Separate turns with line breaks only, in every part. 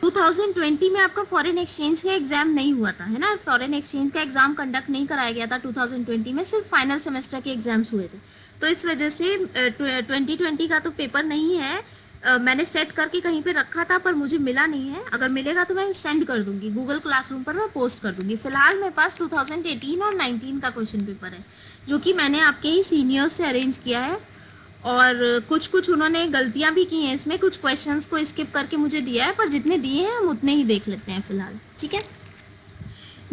2020 में आपका foreign exchange का एग्जाम नहीं हुआ था, है ना, फॉरेन एक्सचेंज का एग्जाम कंडक्ट नहीं कराया गया था 2020 में, सिर्फ फाइनल सेमेस्टर के एग्जाम्स हुए थे। तो इस वजह से 2020 का तो पेपर नहीं है। मैंने सेट करके कहीं पे रखा था पर मुझे मिला नहीं है, अगर मिलेगा तो मैं सेंड कर दूंगी, गूगल क्लासरूम पर मैं पोस्ट कर दूंगी। फिलहाल मेरे पास 2018 और 19 का क्वेश्चन पेपर है, जो कि मैंने आपके ही सीनियर्स से अरेंज किया है, और कुछ उन्होंने गलतियां भी की हैं इसमें, कुछ क्वेश्चंस को स्किप करके मुझे दिया है, पर जितने दिए हैं हम उतने ही देख लेते हैं फिलहाल। ठीक है,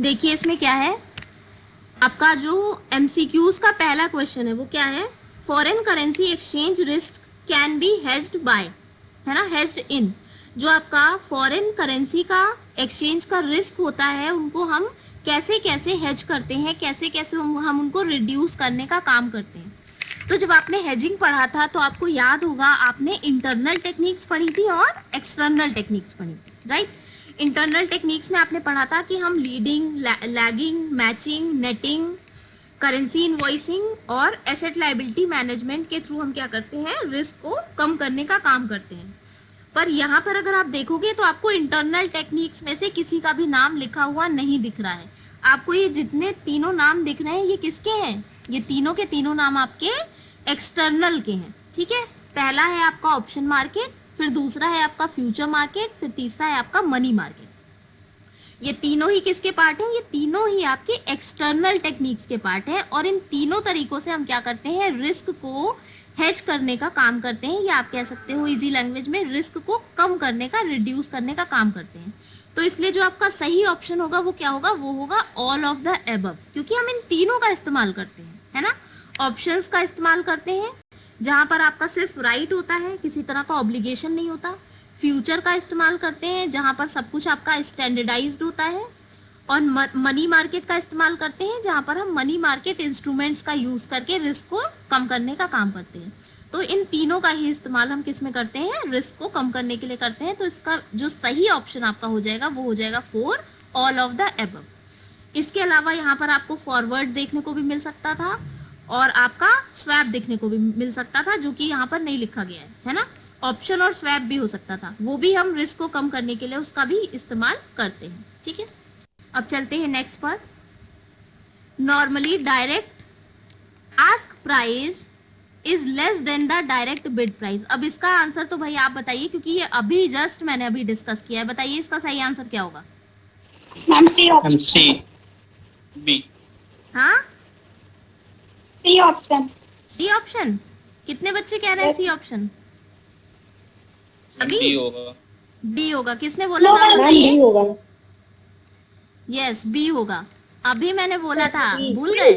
देखिए इसमें क्या है, आपका जो एमसीक्यूज का पहला क्वेश्चन है वो क्या है, foreign currency exchange risk can be hedged by, है ना, हेज्ड इन। जो आपका फॉरेन करेंसी का एक्सचेंज का रिस्क होता है उनको हम कैसे कैसे हेज करते हैं, कैसे कैसे हम उनको रिड्यूस करने का काम करते हैं। तो जब आपने हेजिंग पढ़ा था तो आपको याद होगा, आपने इंटरनल टेक्निक्स पढ़ी थी और एक्सटर्नल टेक्निक्स पढ़ी थी, राइट। इंटरनल टेक्निक्स में आपने पढ़ा था कि हम leading, lagging, matching, netting, currency invoicing और एसेट लायबिलिटी मैनेजमेंट के थ्रू हम क्या करते हैं, रिस्क को कम करने का काम करते हैं। पर यहाँ पर अगर आप देखोगे तो आपको इंटरनल टेक्निक्स में से किसी का भी नाम लिखा हुआ नहीं दिख रहा है। आपको ये जितने तीनों नाम दिख रहे हैं ये किसके हैं, ये तीनों के तीनों नाम आपके एक्सटर्नल के हैं। ठीक है, पहला है आपका ऑप्शन मार्केट, फिर दूसरा है आपका फ्यूचर मार्केट, फिर तीसरा है आपका मनी मार्केट। ये तीनों ही किसके पार्ट हैं, ये तीनों ही आपके एक्सटर्नल टेक्निक्स के पार्ट हैं, और इन तीनों तरीकों से हम क्या करते हैं, रिस्क को हेज करने का काम करते हैं, या आप कह सकते हो इजी लैंग्वेज में रिस्क को कम करने का, रिड्यूस करने का काम करते हैं। तो इसलिए जो आपका सही ऑप्शन होगा वो क्या होगा, वो होगा ऑल ऑफ द एबव, क्योंकि हम इन तीनों का इस्तेमाल करते हैं, है ना। ऑप्शंस का इस्तेमाल करते हैं जहां पर आपका सिर्फ राइट होता है, किसी तरह का ऑब्लिगेशन नहीं होता। फ्यूचर का इस्तेमाल करते हैं जहां पर सब कुछ आपका स्टैंडर्डाइज्ड होता है, और मनी मार्केट का इस्तेमाल करते हैं जहां पर हम मनी मार्केट इंस्ट्रूमेंट्स का यूज करके रिस्क को कम करने का काम करते हैं। तो इन तीनों का ही इस्तेमाल हम किस में करते हैं, रिस्क को कम करने के लिए करते हैं। तो इसका जो सही ऑप्शन आपका हो जाएगा वो हो जाएगा 4, ऑल ऑफ द एबव। इसके अलावा यहाँ पर आपको फॉरवर्ड देखने को भी मिल सकता था और आपका स्वैप देखने को भी मिल सकता था, जो कि यहाँ पर नहीं लिखा गया है ना। ऑप्शन और स्वैप भी हो सकता था, वो भी हम रिस्क को कम करने के लिए उसका भी इस्तेमाल करते हैं। ठीक है, अब चलते हैं नेक्स्ट पर। Normally direct ask price is less than the direct bid price. अब इसका आंसर तो भाई आप बताइए, क्योंकि ये अभी जस्ट मैंने अभी डिस्कस किया है। बताइए इसका सही आंसर क्या होगा।
बी।
हाँ,
सी ऑप्शन।
सी ऑप्शन, कितने बच्चे कह रहे हैं सी ऑप्शन? सभी?
बी होगा।
बी होगा, किसने बोला था?
बी होगा।
यस, बी होगा, अभी मैंने बोला था, भूल गए?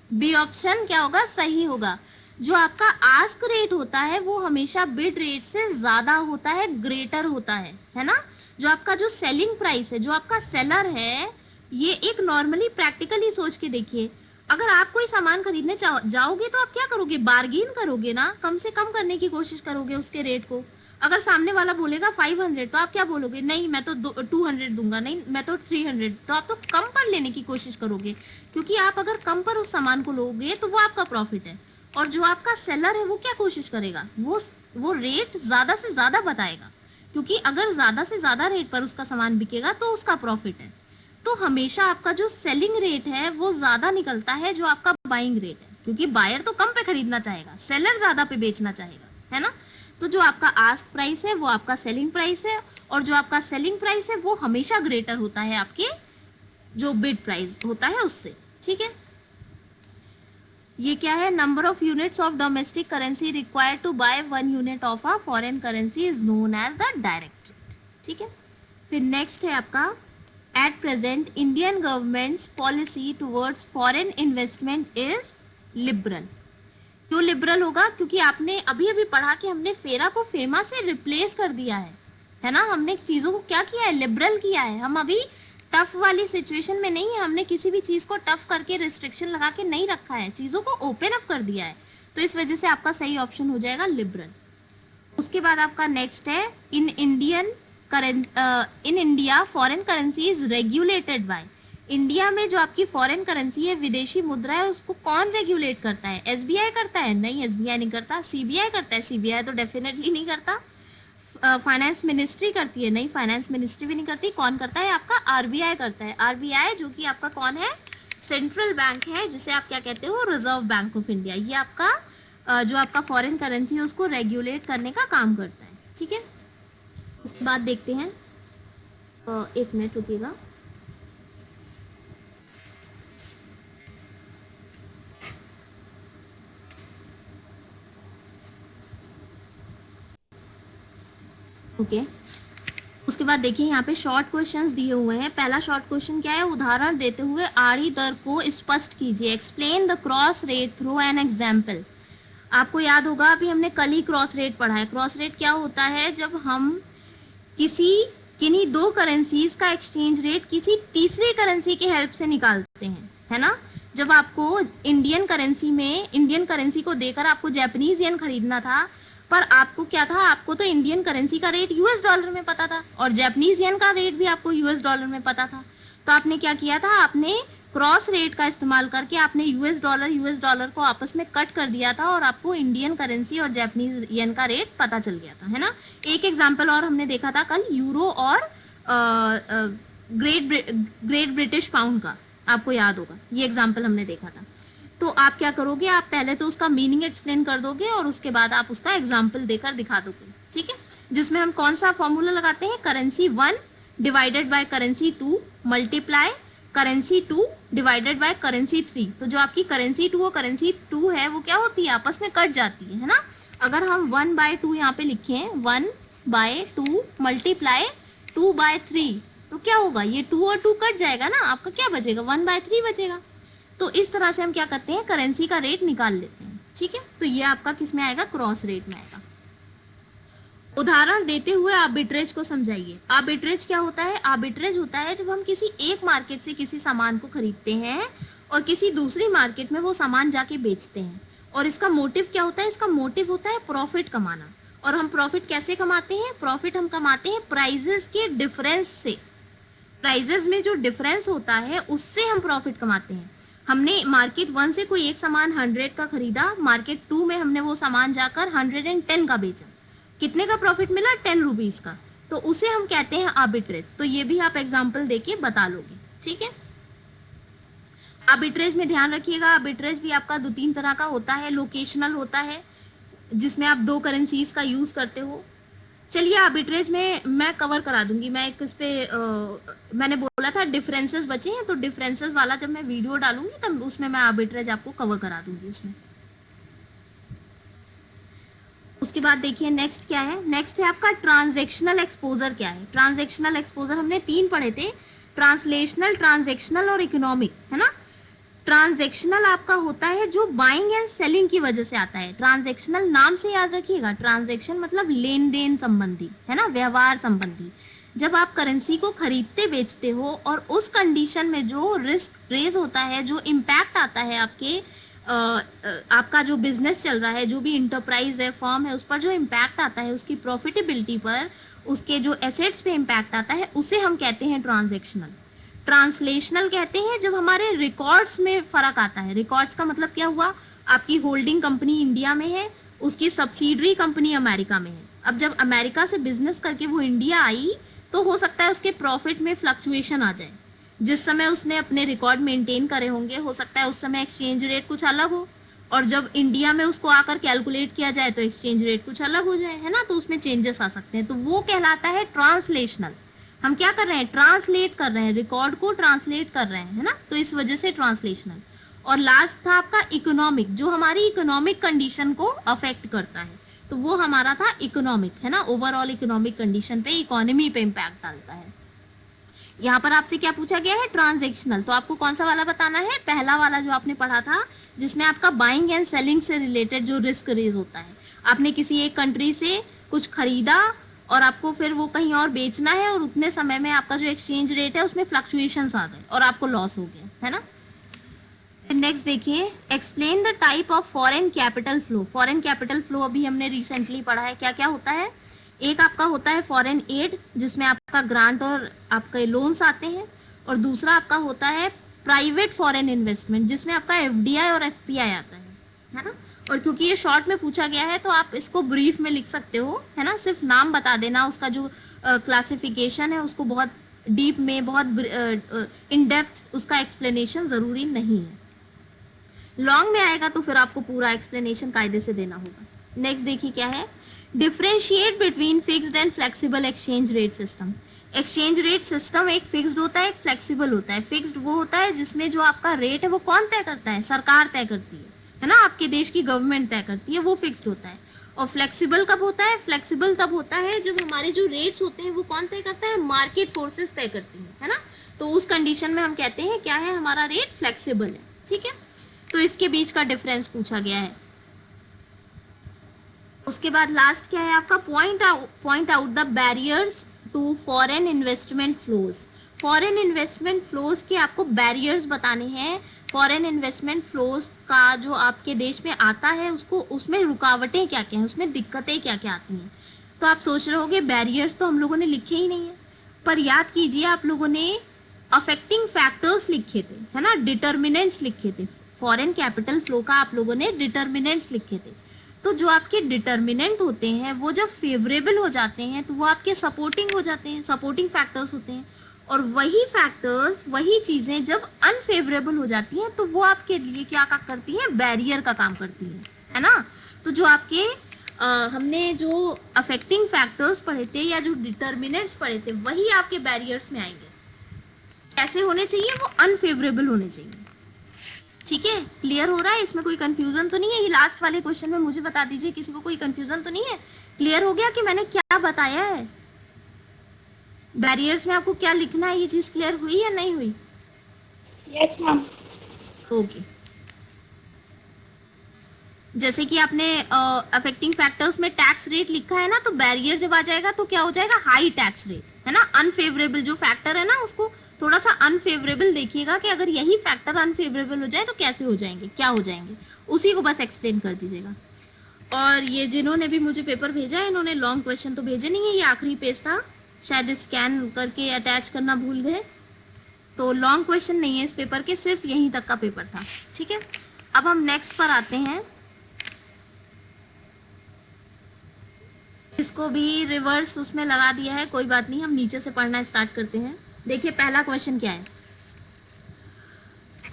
बी ऑप्शन क्या होगा, सही होगा। जो आपका आस्क रेट होता है वो हमेशा बिड रेट से ज्यादा होता है, ग्रेटर होता है ना। जो आपका जो सेलिंग प्राइस है, जो आपका सेलर है, ये एक नॉर्मली प्रैक्टिकली सोच के देखिए, अगर आप कोई सामान खरीदने जाओगे तो आप क्या करोगे, बार्गेन करोगे ना, कम से कम करने की कोशिश करोगे उसके रेट को। अगर सामने वाला बोलेगा 500 तो आप क्या बोलोगे, नहीं मैं तो 200 दूंगा, नहीं मैं तो 300, तो आप तो कम पर लेने की कोशिश करोगे, क्योंकि आप अगर कम पर उस सामान को लोगे तो वो आपका प्रॉफिट है। और जो आपका सेलर है वो क्या कोशिश करेगा, वो रेट ज्यादा से ज्यादा बताएगा, क्योंकि अगर ज्यादा से ज्यादा रेट पर उसका सामान बिकेगा तो उसका प्रॉफिट है। तो हमेशा आपका जो सेलिंग रेट है वो ज्यादा निकलता है जो आपका बाइंग रेट है, क्योंकि बायर तो कम पे खरीदना चाहेगा, सेलर ज्यादा पे बेचना चाहेगा, है ना। तो जो आपका आस्क प्राइस है वो आपका सेलिंग प्राइस है, और जो आपका सेलिंग प्राइस है वो हमेशा ग्रेटर होता है आपके जो बिड प्राइस होता है उससे। ठीक है, ये क्या है, number of units of domestic currency required to buy 1 unit of a foreign currency is known as the direct rate. ठीक है, फिर नेक्स्ट है आपका, at present Indian government's policy towards foreign investment is liberal. क्यों liberal होगा, क्योंकि आपने अभी अभी पढ़ा कि हमने फेरा को फेमा से रिप्लेस कर दिया है ना। हमने चीजों को क्या किया है, लिबरल किया है। हम अभी टफ वाली सिचुएशन में नहीं है, हमने किसी भी चीज को टफ करके रिस्ट्रिक्शन लगा के नहीं रखा है, चीजों को ओपन अप कर दिया है। तो इस वजह से आपका सही ऑप्शन हो जाएगा लिबरल। उसके बाद आपका नेक्स्ट है, in India foreign currency is regulated by. India में जो आपकी फॉरेन करेंसी है, विदेशी मुद्रा है, उसको कौन रेगुलेट करता है? एसबीआई करता है? नहीं, एसबीआई नहीं करता। सीबीआई करता है? सीबीआई तो डेफिनेटली नहीं करता। फाइनेंस मिनिस्ट्री करती है? नहीं, फाइनेंस मिनिस्ट्री भी नहीं करती। कौन करता है? आपका आरबीआई करता है। आरबीआई जो कि आपका कौन है? सेंट्रल बैंक है, जिसे आप क्या कहते हो? Reserve bank of India. ये आपका जो आपका फॉरेन करेंसी है उसको रेगुलेट करने का काम करता है। ठीक है, उसके बाद देखते हैं, एक मिनट रुकिएगा। ओके, उसके बाद देखिए यहाँ पे शॉर्ट क्वेश्चंस दिए हुए हैं। पहला शॉर्ट क्वेश्चन क्या है? उदाहरण देते हुए आड़ी दर को स्पष्ट कीजिए। Explain the cross rate through an example. आपको याद होगा अभी हमने कल ही क्रॉस रेट पढ़ा है। क्रॉस रेट क्या होता है? जब हम किन्हीं दो करेंसीज का एक्सचेंज रेट किसी तीसरी करेंसी की हेल्प से निकालते हैं, है ना। जब आपको इंडियन करेंसी को देकर आपको जापानीज येन खरीदना था, पर आपको क्या था? आपको तो इंडियन करेंसी का रेट यूएस डॉलर में पता था और जापानीज येन का रेट भी आपको यूएस डॉलर में पता था। तो आपने क्या किया था? आपने क्रॉस रेट का इस्तेमाल करके आपने यूएस डॉलर को आपस में कट कर दिया था और आपको इंडियन करेंसी और जापानीज येन का रेट पता चल गया था, है ना। एक एग्जांपल और हमने देखा था कल, यूरो और ग्रेट ब्रिटिश पाउंड का, आपको याद होगा, ये एग्जांपल हमने देखा था। तो आप क्या करोगे? आप पहले तो उसका मीनिंग एक्सप्लेन कर दोगे और उसके बाद आप उसका एग्जाम्पल देकर दिखा दोगे। ठीक है, जिसमें हम कौन सा फॉर्मूला लगाते हैं? Currency 1 divided by currency 2 multiply currency 2 divided by currency 3। तो जो आपकी करेंसी 2 और करेंसी 2 है वो क्या होती है? आपस में कट जाती है ना। अगर हम 1/2 यहाँ पे लिखें, 1/2 मल्टीप्लाई 2/3, तो क्या होगा? ये 2 और 2 कट जाएगा ना, आपका क्या बचेगा? 1/3 बचेगा। तो इस तरह से हम क्या करते हैं? करेंसी का रेट निकाल लेते हैं। ठीक है, तो ये आपका किस में आएगा? क्रॉस रेट में आएगा। उदाहरण देते हुए आर्बिट्रेज को समझाइए। आर्बिट्रेज क्या होता है? आर्बिट्रेज होता है जब हम किसी एक मार्केट से किसी सामान को खरीदते हैं और किसी दूसरी मार्केट में वो सामान जाके बेचते हैं। और इसका मोटिव क्या होता है? इसका मोटिव होता है प्रॉफिट कमाना। और हम प्रॉफिट कैसे कमाते हैं? प्रॉफिट हम कमाते हैं प्राइजेस के डिफरेंस से। प्राइजेस में जो डिफरेंस होता है उससे हम प्रॉफिट कमाते हैं। हमने मार्केट 1 से कोई एक सामान 100 का खरीदा, मार्केट 2 में हमने वो सामान जाकर 110 का बेचा, कितने का प्रॉफिट मिला? 10 रुपीज का। तो उसे हम कहते हैं आर्बिट्रेज। तो ये भी आप एग्जांपल देके बता लोगे। ठीक है, आर्बिट्रेज में ध्यान रखिएगा, आर्बिट्रेज भी आपका 2-3 तरह का होता है। लोकेशनल होता है जिसमें आप 2 करेंसीज का यूज करते हो। चलिए, आर्बिट्रेज में मैं कवर करा दूंगी। मैं एक इस पे मैंने बोला था डिफरेंसेस बचे हैं, तो डिफरेंसेस वाला जब मैं वीडियो डालूंगी तब उसमें मैं आर्बिट्रेज आपको कवर करा दूंगी उसमें। उसके बाद देखिए नेक्स्ट क्या है? नेक्स्ट है आपका ट्रांजैक्शनल एक्सपोजर। क्या है ट्रांजैक्शनल एक्सपोजर? हमने 3 पढ़े थे, ट्रांसलेशनल, ट्रांजैक्शनल और इकोनॉमिक, है ना। ट्रांजैक्शनल आपका होता है जो बाइंग एंड सेलिंग की वजह से आता है। ट्रांजैक्शनल नाम से याद रखिएगा, ट्रांजैक्शन मतलब लेन देन संबंधी, है ना, व्यवहार संबंधी। जब आप करेंसी को खरीदते बेचते हो और उस कंडीशन में जो रिस्क रेज होता है, जो इम्पैक्ट आता है आपका जो बिजनेस चल रहा है, जो भी इंटरप्राइज है, फर्म है, उस पर जो इम्पैक्ट आता है, उसकी प्रॉफिटेबिलिटी पर, उसके जो एसेट्स पे इम्पैक्ट आता है, उसे हम कहते हैं ट्रांजैक्शनल। ट्रांसलेशनल कहते हैं जब हमारे रिकॉर्ड्स में फर्क आता है। रिकॉर्ड्स का मतलब क्या हुआ? आपकी होल्डिंग कंपनी इंडिया में है, उसकी सब्सिडरी कंपनी अमेरिका में है। अब जब अमेरिका से बिजनेस करके वो इंडिया आई तो हो सकता है उसके प्रॉफिट में फ्लक्चुएशन आ जाए। जिस समय उसने अपने रिकॉर्ड मेंटेन करे होंगे, हो सकता है उस समय एक्सचेंज रेट कुछ अलग हो, और जब इंडिया में उसको आकर कैलकुलेट किया जाए तो एक्सचेंज रेट कुछ अलग हो जाए, है ना। तो उसमें चेंजेस आ सकते हैं, तो वो कहलाता है ट्रांसलेशनल। हम क्या कर रहे हैं? ट्रांसलेट कर रहे हैं, रिकॉर्ड को ट्रांसलेट कर रहे हैं, है ना। तो इस वजह से ट्रांसलेशनल। और लास्ट था आपका इकोनॉमिक, जो हमारी इकोनॉमिक कंडीशन को अफेक्ट करता है, तो वो हमारा था इकोनॉमिक, है ना। ओवरऑल इकोनॉमिक कंडीशन पे, इकोनॉमी पे इम्पैक्ट डालता है। यहाँ पर आपसे क्या पूछा गया है? ट्रांजैक्शनल। तो आपको कौन सा वाला बताना है? पहला वाला जो आपने पढ़ा था, जिसमें आपका बाइंग एंड सेलिंग से रिलेटेड जो रिस्क रेज होता है। आपने किसी एक कंट्री से कुछ खरीदा और आपको फिर वो कहीं और बेचना है, और उतने समय में आपका जो एक्सचेंज रेट है उसमें फ्लक्चुएशंस आ गए और आपको लॉस हो गया, है ना। नेक्स्ट देखिए, explain the type of foreign capital flow. Foreign capital flow अभी हमने रिसेंटली पढ़ा है। क्या क्या होता है? एक आपका होता है फॉरेन एड, जिसमें आपका ग्रांट और आपके लोन्स आते हैं, और दूसरा आपका होता है प्राइवेट फॉरेन इन्वेस्टमेंट, जिसमें आपका एफडीआई और एफपीआई आता है ना। और क्योंकि ये शॉर्ट में पूछा गया है तो आप इसको ब्रीफ में लिख सकते हो, है ना, सिर्फ नाम बता देना, उसका जो क्लासिफिकेशन है उसको बहुत डीप में, बहुत इन डेप्थ उसका एक्सप्लेनेशन जरूरी नहीं है। लॉन्ग में आएगा तो फिर आपको पूरा एक्सप्लेनेशन कायदे से देना होगा। नेक्स्ट देखिए क्या है, differentiate between fixed and flexible exchange rate system. Exchange rate system एक फिक्स्ड होता है, एक फ्लेक्सिबल होता है। फिक्स्ड वो होता है जिसमें जो आपका रेट है वो कौन तय करता है, सरकार तय करती है ना, आपके देश की गवर्नमेंट तय करती है, वो फिक्स्ड होता है। और फ्लेक्सिबल कब होता है, फ्लेक्सिबल तब होता है जब हमारे जो रेट्स होते हैं वो कौन तय करता है, मार्केट फोर्सेस तय करती है ना। तो उस कंडीशन में हम कहते हैं क्या है, हमारा रेट फ्लेक्सिबल है। ठीक है, तो इसके बीच का डिफरेंस पूछा गया है। उसके बाद लास्ट क्या है आपका, point out the barriers to foreign investment flows. Foreign investment flows के आपको बैरियर्स बताने हैं। फॉरेन इन्वेस्टमेंट फ्लोज का जो आपके देश में आता है उसको, उसमें रुकावटें क्या क्या हैं, उसमें दिक्कतें क्या क्या आती हैं। तो आप सोच रहे होगे बैरियर्स तो हम लोगों ने लिखे ही नहीं है, पर याद कीजिए आप लोगों ने अफेक्टिंग फैक्टर्स लिखे थे, है ना, डिटर्मिनेंट्स लिखे थे। फॉरेन कैपिटल फ्लो का आप लोगों ने डिटर्मिनेंट्स लिखे थे। तो जो आपके डिटर्मिनेंट होते हैं वो जब फेवरेबल हो जाते हैं तो वो आपके सपोर्टिंग हो जाते हैं, सपोर्टिंग फैक्टर्स होते हैं। और वही फैक्टर्स, वही चीजें जब अनफेवरेबल हो जाती हैं तो वो आपके लिए क्या करती हैं, बैरियर का काम करती है ना। तो जो आपके हमने जो अफेक्टिंग फैक्टर्स पढ़े थे या जो डिटर्मिनेंट्स पढ़े थे वही आपके बैरियर्स में आएंगे। कैसे होने चाहिए, वो अनफेवरेबल होने चाहिए। ठीक है, क्लियर हो रहा है, इसमें कोई कंफ्यूजन तो नहीं है। ये लास्ट वाले क्वेश्चन में मुझे बता दीजिए, किसी को कोई कंफ्यूजन तो नहीं है, क्लियर हो गया कि मैंने क्या बताया है, बैरियर्स में आपको क्या लिखना है, ये चीज क्लियर हुई या नहीं हुई?
Yes ma'am.
ओके, जैसे कि आपने अफेक्टिंग फैक्टर्स में टैक्स रेट लिखा है ना, तो बैरियर जब आ जाएगा तो क्या हो जाएगा, हाई टैक्स रेट, है ना। अनफेवरेबल जो फैक्टर है ना उसको थोड़ा सा अनफेवरेबल देखिएगा कि अगर यही फैक्टर अनफेवरेबल हो जाए तो कैसे हो जाएंगे, क्या हो जाएंगे, उसी को बस एक्सप्लेन कर दीजिएगा। और ये जिन्होंने भी मुझे पेपर भेजा है इन्होंने लॉन्ग क्वेश्चन तो भेजे नहीं है, ये आखिरी पेज था, शायद स्कैन करके अटैच करना भूल गए, तो लॉन्ग क्वेश्चन नहीं है इस पेपर के, सिर्फ यहीं तक का पेपर था। ठीक है, अब हम नेक्स्ट पर आते हैं। इसको भी रिवर्स उसमें लगा दिया है, कोई बात नहीं, हम नीचे से पढ़ना स्टार्ट करते हैं। देखिए पहला क्वेश्चन क्या है,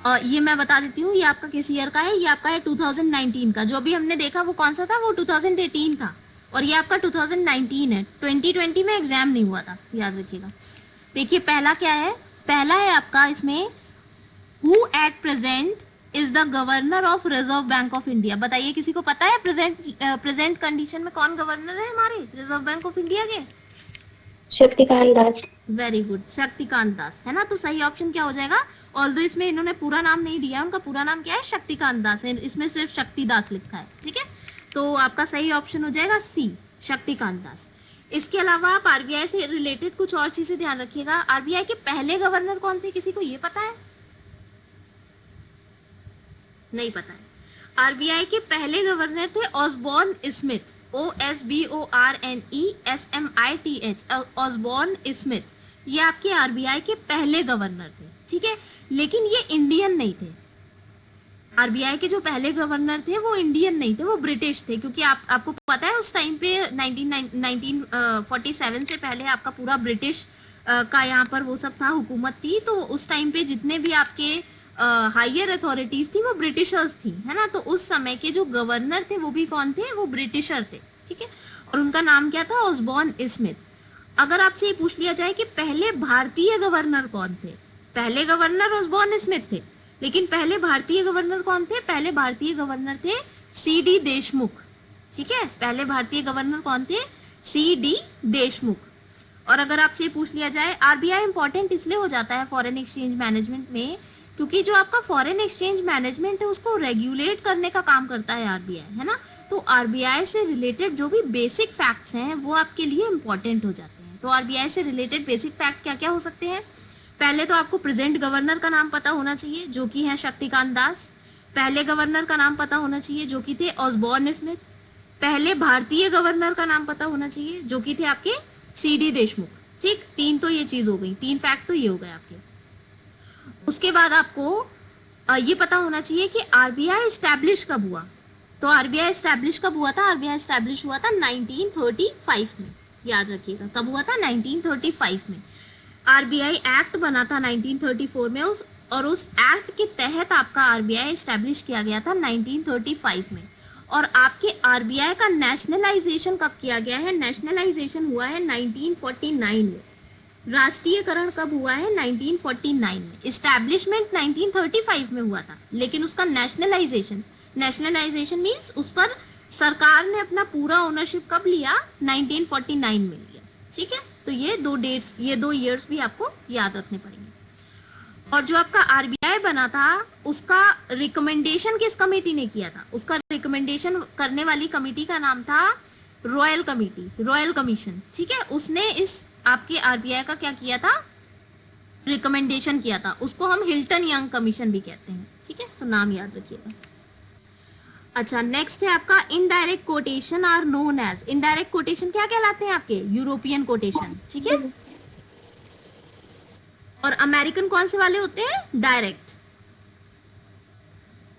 और ये मैं बता देती हूँ, ये आपका किस ईयर का है, ये आपका है 2019 का। जो अभी हमने देखा वो कौन सा था, वो 2018 था, और ये आपका 2019 है। 2020 में एग्जाम नहीं हुआ था, याद रखिएगा। देखिए पहला क्या है, पहला है आपका इसमें, who at present is the governor of reserve bank of India. बताइए किसी को पता है प्रेजेंट कंडीशन में कौन गवर्नर है हमारे रिजर्व बैंक ऑफ इंडिया के?
शक्तिकांत दास।
वेरी गुड, शक्तिकांत दास, है ना। तो सही ऑप्शन क्या हो जाएगा, ऑल्दो इसमें इन्होंने पूरा नाम नहीं दिया, उनका पूरा नाम क्या है, शक्तिकांत दास है, इसमें सिर्फ शक्ति दास लिखा है। ठीक है, तो आपका सही ऑप्शन हो जाएगा सी, शक्तिकांत दास। इसके अलावा आप आरबीआई से रिलेटेड कुछ और चीजें ध्यान रखिएगा। आरबीआई के पहले गवर्नर कौन थे, किसी को ये पता है? नहीं पता है। आरबीआई के पहले गवर्नर थे Osborne Smith, OSBORNESMITH, Osborne Smith, ये आपके आरबीआई के पहले गवर्नर थे। ठीक है, लेकिन ये इंडियन नहीं थे। आरबीआई के जो पहले गवर्नर थे वो इंडियन नहीं थे, वो ब्रिटिश थे, क्योंकि आपको पता है उस टाइम पे 1947 से पहले आपका पूरा ब्रिटिश का यहाँ पर वो सब था, हुकूमत थी। तो उस टाइम पे जितने भी आपके हायर अथॉरिटीज थी वो ब्रिटिशर्स थी, है ना। तो उस समय के जो गवर्नर थे वो भी कौन थे, वो ब्रिटिशर थे। ठीक है, और उनका नाम क्या था, ऑसबॉर्न स्मिथ। अगर आपसे ये पूछ लिया जाए कि पहले भारतीय गवर्नर कौन थे, पहले गवर्नर ऑसबॉर्न स्मिथ थे, लेकिन पहले भारतीय गवर्नर कौन थे, पहले भारतीय गवर्नर थे CD देशमुख। ठीक है, पहले भारतीय गवर्नर कौन थे, CD देशमुख। और अगर आपसे पूछ लिया जाए, आरबीआई इंपॉर्टेंट इसलिए हो जाता है फॉरेन एक्सचेंज मैनेजमेंट में, क्योंकि जो आपका फॉरेन एक्सचेंज मैनेजमेंट है उसको रेगुलेट करने का काम करता है आरबीआई, है ना। तो आरबीआई से रिलेटेड जो भी बेसिक फैक्ट्स हैं वो आपके लिए इंपॉर्टेंट हो जाते हैं। तो आरबीआई से रिलेटेड बेसिक फैक्ट क्या क्या हो सकते हैं, पहले तो आपको प्रेजेंट गवर्नर का नाम पता होना चाहिए जो कि है शक्तिकांत दास। पहले गवर्नर का नाम पता होना चाहिए जो कि थे ऑसबॉर्न स्मिथ। पहले भारतीय गवर्नर का नाम पता होना चाहिए जो कि थे आपके CD देशमुख। ठीक, तीन तो ये चीज हो गई, तीन फैक्ट तो ये हो गए आपके। उसके बाद आपको ये पता होना चाहिए कि आरबीआई स्टैब्लिश कब हुआ। तो आरबीआई एस्टैब्लिश कब हुआ था? आरबीआई एस्टैब्लिश हुआ था 1935 में, याद रखिएगा कब हुआ था? 1935 में। आरबीआई एक्ट बना था 1934 में, और उस एक्ट के तहत आपका आरबीआई एस्टैब्लिश किया गया था 1935 में। और आपके आरबीआई का नेशनलाइजेशन कब किया गया है? नेशनलाइजेशन हुआ है 1949 में। राष्ट्रीयकरण कब हुआ है? 1949 में। इस्टेब्लिशमेंट 1935 में हुआ था, लेकिन उसका नेशनलाइजेशन मीन्स उस पर सरकार ने अपना पूरा ओनरशिप कब लिया? 1949 में लिया। ठीक है, तो ये दो डेट्स, ये 2 ईयर्स भी आपको याद रखने पड़ेंगे। और जो आपका आरबीआई बना था उसका रिकमेंडेशन किस कमेटी ने किया था? उसका रिकमेंडेशन करने वाली कमेटी का नाम था रॉयल कमेटी, रॉयल कमीशन। ठीक है, उसने इस आपके आरबीआई का क्या किया था? रिकमेंडेशन किया था। उसको हम हिल्टन यंग कमीशन भी कहते हैं। ठीक है, तो नाम याद रखिएगा। अच्छा, नेक्स्ट है आपका indirect quotation are known as. Indirect quotation क्या कहलाते हैं आपके? European quotation. ठीक है, और अमेरिकन कौन से वाले होते हैं? डायरेक्ट।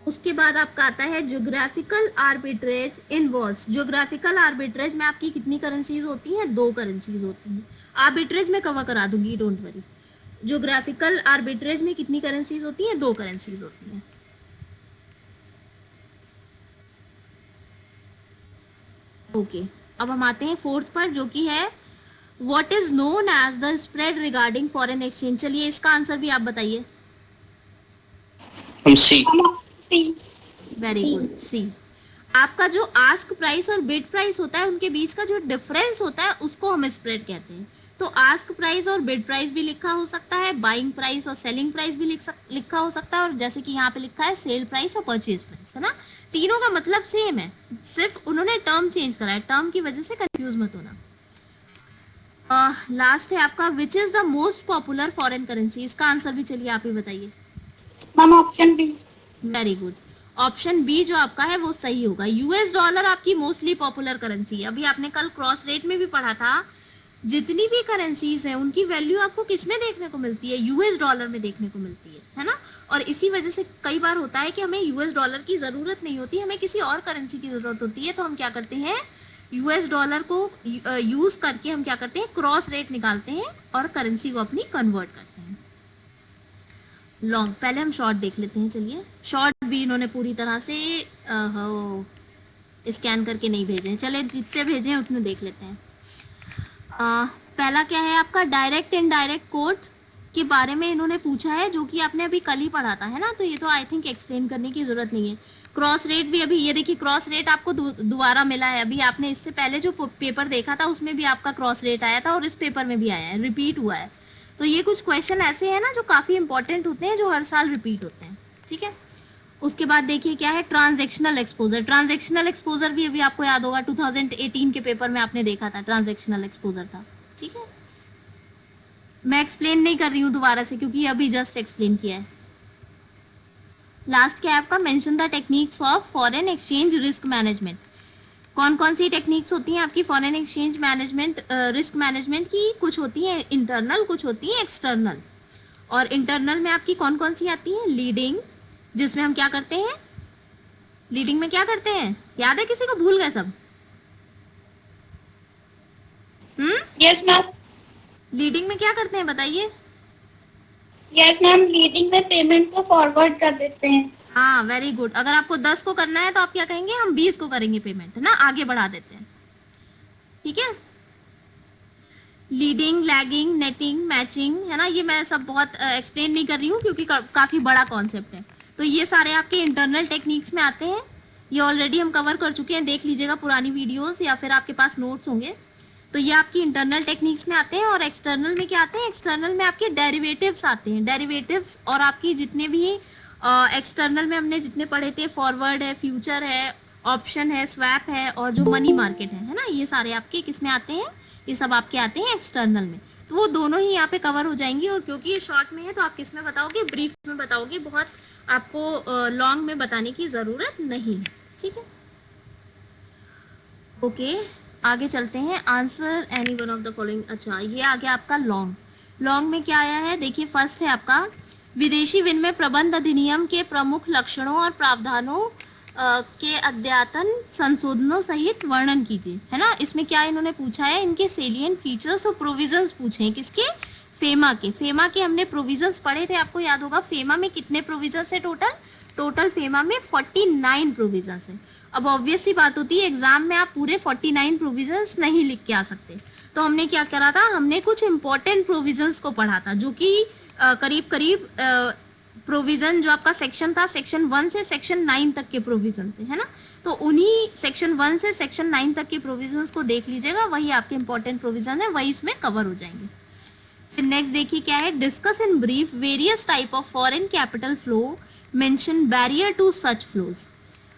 उसके बाद आपका आता है geographical arbitrage involves. Geographical arbitrage में आपकी कितनी करेंसीज होती हैं? 2 करेंसीज होती हैं। आर्बिट्रेज में कवर करा दूंगी, डोंट वरी। ज्योग्राफिकल आर्बिट्रेज में कितनी करेंसीज होती हैं? 2 करेंसीज होती हैं। ओके, अब हम आते हैं 4th पर, जो कि है what is known as the spread regarding foreign exchange. चलिए इसका आंसर भी आप बताइए।
सी।
Very good, C. आपका जो आस्क प्राइस और बिड प्राइस होता है, उनके बीच का जो डिफरेंस होता है उसको हम स्प्रेड कहते हैं। तो आस्क प्राइस और बिड प्राइस भी लिखा हो सकता है, बाइंग प्राइस और सेलिंग प्राइस भी लिखा हो सकता है, और जैसे कि यहाँ पे लिखा है सेल प्राइस और परचेज प्राइस, है ना। तीनों का मतलब सेम है, सिर्फ उन्होंने टर्म चेंज करा है। टर्म की वजह से कंफ्यूज मत होना। लास्ट है आपका which is the most popular foreign currency. इसका आंसर भी चलिए आप ही बताइए।
Ma'am option B.
Very good, option B जो आपका है वो सही होगा। यूएस डॉलर आपकी मोस्टली पॉपुलर करेंसी है। अभी आपने कल क्रॉस रेट में भी पढ़ा था, जितनी भी करेंसीज हैं उनकी वैल्यू आपको किस में देखने को मिलती है? यूएस डॉलर में देखने को मिलती है ना। और इसी वजह से कई बार होता है कि हमें यूएस डॉलर की जरूरत नहीं होती, हमें किसी और करेंसी की जरूरत होती है, तो हम क्या करते हैं? यूएस डॉलर को यूज करके हम क्या करते हैं? क्रॉस रेट निकालते हैं और करेंसी को अपनी कन्वर्ट करते हैं। लॉन्ग, पहले हम शॉर्ट देख लेते हैं। चलिए, शॉर्ट भी इन्होंने पूरी तरह से स्कैन करके नहीं भेजे। चले, जितने भेजे हैं उतने देख लेते हैं। पहला क्या है आपका? डायरेक्ट इनडायरेक्ट कोट के बारे में इन्होंने पूछा है, जो कि आपने अभी कल ही पढ़ा था, है ना। तो ये तो आई थिंक एक्सप्लेन करने की जरूरत नहीं है। क्रॉस रेट भी अभी ये देखिए, क्रॉस रेट आपको दोबारा मिला है। अभी आपने इससे पहले जो पेपर देखा था उसमें भी आपका क्रॉस रेट आया था, और इस पेपर में भी आया है, रिपीट हुआ है। तो ये कुछ क्वेश्चन ऐसे हैं ना जो काफी इंपॉर्टेंट होते हैं, जो हर साल रिपीट होते हैं। ठीक है, उसके बाद देखिए क्या है? Transactional exposure. ट्रांजैक्शनल एक्सपोजर भी अभी आपको याद होगा, 2018 के पेपर में आपने देखा था, ट्रांजैक्शनल एक्सपोजर था। ठीक है, मैं एक्सप्लेन नहीं कर रही हूँ दोबारा से, क्योंकि अभी जस्ट एक्सप्लेन किया है। लास्ट क्या है आपका? Mention the techniques of foreign exchange risk management. कौन कौन सी टेक्निक्स होती हैं आपकी foreign exchange management, risk management की? कुछ होती है इंटरनल, कुछ होती है एक्सटर्नल। और इंटरनल में आपकी कौन कौन सी आती है? लीडिंग, जिसमें हम क्या करते हैं? लीडिंग में क्या करते हैं? याद है किसी को? भूल गए सब?
Yes ma'am.
लीडिंग में क्या करते हैं बताइए?
यस मैम, लीडिंग में पेमेंट को फॉरवर्ड कर देते हैं।
हाँ, वेरी गुड। अगर आपको 10 को करना है तो आप क्या कहेंगे? हम 20 को करेंगे पेमेंट, है ना, आगे बढ़ा देते हैं। ठीक है, लीडिंग, लैगिंग, नेटिंग, मैचिंग, है ना। ये मैं सब बहुत एक्सप्लेन नहीं कर रही हूँ, क्योंकि काफी बड़ा कॉन्सेप्ट है। तो ये सारे आपके इंटरनल टेक्निक्स में आते हैं। ये ऑलरेडी हम कवर कर चुके हैं, देख लीजिएगा पुरानी वीडियोस, या फिर आपके पास नोट्स होंगे। तो ये आपकी इंटरनल टेक्निक्स में आते हैं। और एक्सटर्नल में क्या आते हैं? एक्सटर्नल में आपके डेरिवेटिव्स आते हैं। डेरिवेटिव्स और आपकी जितने भी एक्सटर्नल में हमने जितने पढ़े थे, फॉरवर्ड है, फ्यूचर है, ऑप्शन है, स्वैप है, और जो मनी मार्केट है ना, ये सारे आपके किस में आते हैं? ये सब आपके आते हैं एक्सटर्नल में। तो वो दोनों ही यहाँ पे कवर हो जाएंगी। और क्योंकि ये शॉर्ट में है तो आप किस में बताओगे? ब्रीफ में बताओगे, बहुत आपको लॉन्ग में बताने की जरूरत नहीं है। ठीक है, ओके, आगे चलते हैं। Answer any one of the following. अच्छा, ये आ गया आपका लॉन्ग। लॉन्ग में क्या आया है? देखिए, फर्स्ट है आपका विदेशी विनिमय प्रबंध अधिनियम के प्रमुख लक्षणों और प्रावधानों के अद्यतन संशोधनों सहित वर्णन कीजिए, है ना। इसमें क्या इन्होंने पूछा है, इनके सेलियंट फीचर्स और प्रोविजंस पूछे हैं, किसके, फेमा के। फेमा के हमने प्रोविजंस पढ़े थे, आपको याद होगा फेमा में कितने प्रोविजंस है टोटल फेमा में 49 प्रोविजंस है। अब ऑब्वियस सी बात होती है एग्जाम में आप पूरे 49 प्रोविजंस नहीं लिख के आ सकते, तो हमने क्या करा था, हमने कुछ इंपॉर्टेंट प्रोविजंस को पढ़ा था, जो कि करीब प्रोविजन जो आपका सेक्शन था, सेक्शन 1 से सेक्शन 9 तक के प्रोविजन थे, है ना। तो उन्हीं सेक्शन 1 से सेक्शन 9 तक के प्रोविजंस को देख लीजिएगा, वही आपके इंपॉर्टेंट प्रोविजन है, वही इसमें कवर हो जाएंगे। फिर नेक्स्ट देखिए क्या है, discuss in brief various type of foreign capital flow, mention barrier to such flows.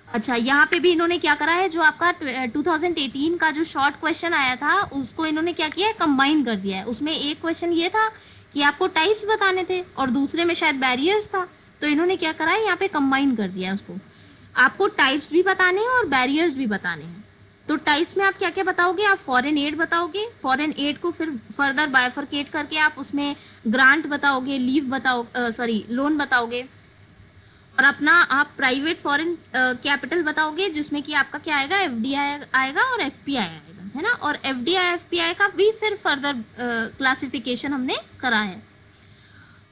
अच्छा, यहाँ पे भी इन्होंने क्या करा है, जो आपका 2018 का जो शॉर्ट क्वेश्चन आया था उसको इन्होंने क्या किया है, कंबाइन कर दिया है। उसमें एक क्वेश्चन ये था कि आपको टाइप्स बताने थे और दूसरे में शायद बैरियर्स था, तो इन्होंने क्या करा है, यहाँ पे कंबाइन कर दिया है उसको। आपको टाइप्स भी बताने हैं और बैरियर्स भी बताने हैं। तो टाइप्स में आप क्या क्या बताओगे, आप फॉरेन एड बताओगे, फॉरेन एड को फिर फर्दर बाइफरकेट करके आप उसमें ग्रांट बताओगे, लोन बताओगे, और अपना आप प्राइवेट फॉरेन कैपिटल बताओगे, जिसमें कि आपका क्या आएगा, एफडीआई आएगा और एफपीआई आएगा, है ना। और एफडीआई एफपीआई का भी फिर फर्दर क्लासिफिकेशन हमने करा है।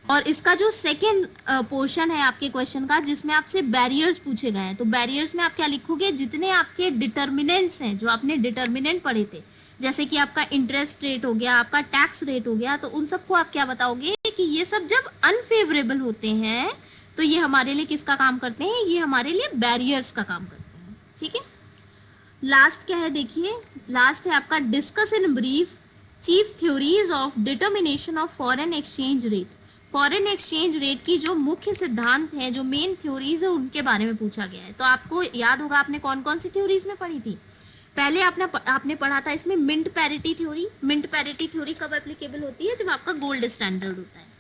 और इसका जो सेकेंड पोर्शन है आपके क्वेश्चन का, जिसमें आपसे बैरियर्स पूछे गए हैं, तो बैरियर्स में आप क्या लिखोगे, जितने आपके डिटर्मिनेंट्स हैं, जो आपने डिटर्मिनेंट पढ़े थे, जैसे कि आपका इंटरेस्ट रेट हो गया, आपका टैक्स रेट हो गया, तो उन सबको आप क्या बताओगे कि ये सब जब अनफेवरेबल होते हैं तो ये हमारे लिए किसका काम करते हैं, ये हमारे लिए बैरियर्स का काम करते हैं, ठीक है। लास्ट क्या है देखिए, लास्ट है आपका discuss in brief chief theories of determination of foreign exchange rate. Foreign exchange rate की जो मुख्य सिद्धांत है, जो मेन थ्योरीज है, उनके बारे में पूछा गया है। तो आपको याद होगा आपने कौन कौन सी थ्योरीज में पढ़ी थी। पहले आपने पढ़ा था इसमें mint parity theory. Mint parity theory कब एप्लीकेबल होती है, जब आपका गोल्ड स्टैंडर्ड होता है।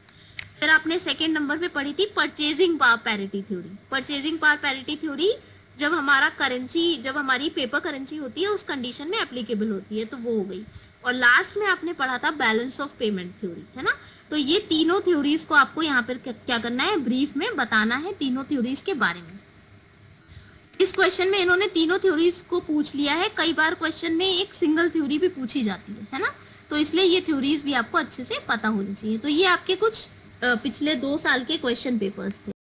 फिर आपने सेकेंड नंबर पे पढ़ी थी purchasing power parity theory. Purchasing power parity theory जब हमारी पेपर करेंसी होती है उस कंडीशन में एप्लीकेबल होती है, तो वो हो गई। और लास्ट में आपने पढ़ा था बैलेंस ऑफ पेमेंट थ्योरी, है ना। तो ये तीनों थ्योरीज को आपको यहाँ पर क्या करना है, ब्रीफ में बताना है तीनों थ्योरीज के बारे में। इस क्वेश्चन में इन्होंने तीनों थ्योरीज को पूछ लिया है। कई बार क्वेश्चन में एक सिंगल थ्योरी भी पूछी जाती है ना, तो इसलिए ये थ्योरीज भी आपको अच्छे से पता होनी चाहिए। तो ये आपके कुछ पिछले 2 साल के क्वेश्चन पेपर्स थे।